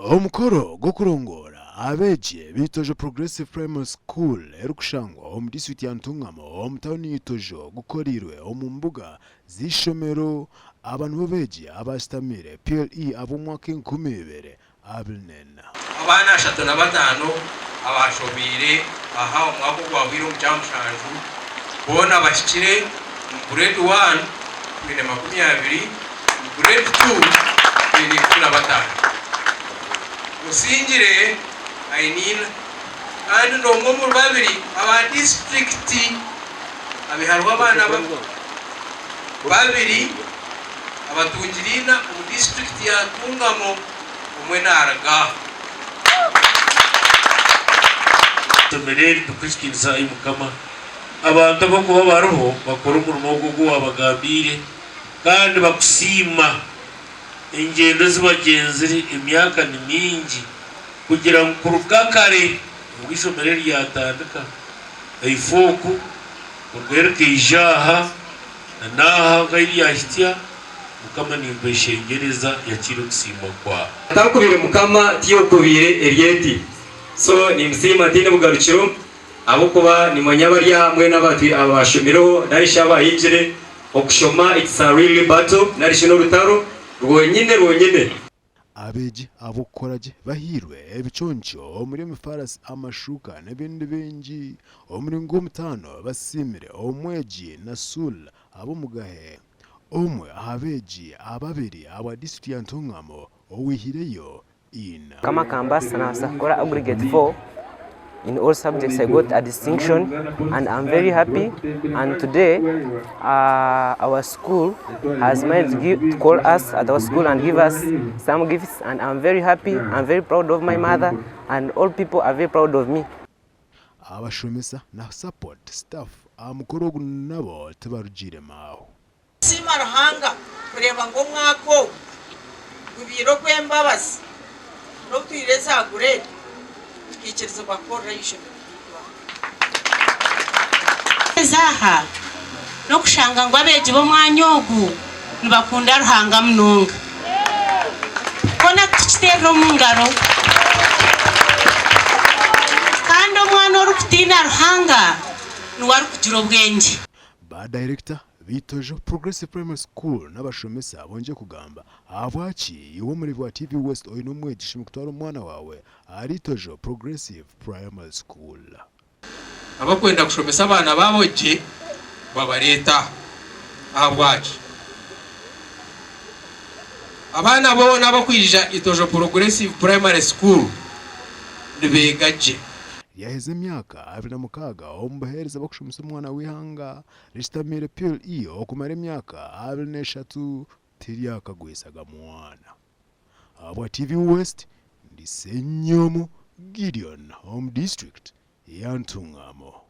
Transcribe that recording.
omukoro gokurongora abeje bitoje Progressive Primary School erukushangwa omudisiti ya Ntungamo omutawuni yitojo gukorirwe omumbuga zishomero abantu bobeje abasitamire PLE abumwaka 2024 abinena abana 35 abashobire aha umwaka gwabwire umucamushanju bona bashikire grade 1 bine 20 grade 2 bine 15 musingire ainina kandi ndongo mu babiri aba district abiharwa abana babiri abatungirina mu district ya Ntungamo umwe naraga tumereri dukwishikiriza imukama abantu bo kuba baroho bakora umurimo wo guwabagambire kandi bakusima ingendo z'abagenzi imyaka ni mingi kugira ngo kurugakare ubwishomereri yatandika ifoku urwereke ijaha naha gairi yahitya mukama nimbe shengereza yakiro kusima kwa atakubire mukama tiyo kubire Elieti so ni msima tine bugarukiro abo kuba ni manyabari hamwe n'abatu abashomero narisha abayinjire okushoma it's a really battle narisha no rutaro rwonyine abeje abokoraje bahirwe ebiconcho muri mifaras amashuka n'ibindi bingi omuri ngomutano basimire omweji na sul abo mugahe omwe abeji ababiri aba district ya Ntungamo owihireyo ina kama kambasa na sakora aggregate 4 in all subjects I got a distinction and I'm very happy, and today our school has managed to call us at our school and give us some gifts, and I'm very happy. I'm very proud of my mother, and all people are very proud of me. Abashomesa na support staff amukorogu nabo tabarugire maho sima ruhanga kureba ngo mwako ubiro kwembabazi no twireza gure ikirizo bakora yishimye zaha no kushanga ngo abeje bo mwanyogu nibakunda ruhanga mununga kona tukitero mungaro kandi umwana orukutina ruhanga nuwari kugira ubwenge ba director bitoje Progressive Primary School n'abashomesa bonje kugamba abwachi iwo muri bwa TV West oino mwegisha mukutwara umwana wawe aritoje Progressive Primary School abakwenda kushomesa abana baboje babareta abwachi abana bo nabakwija itoje Progressive Primary School nibegaje yaheze myaka 26 ombahereza bakushomesa umwana wihanga ristamire PLE okumara myaka 23 tiriyaka gwesaga mwana abwa TV West ndisenyomo Gideon Home District ya Ntungamo.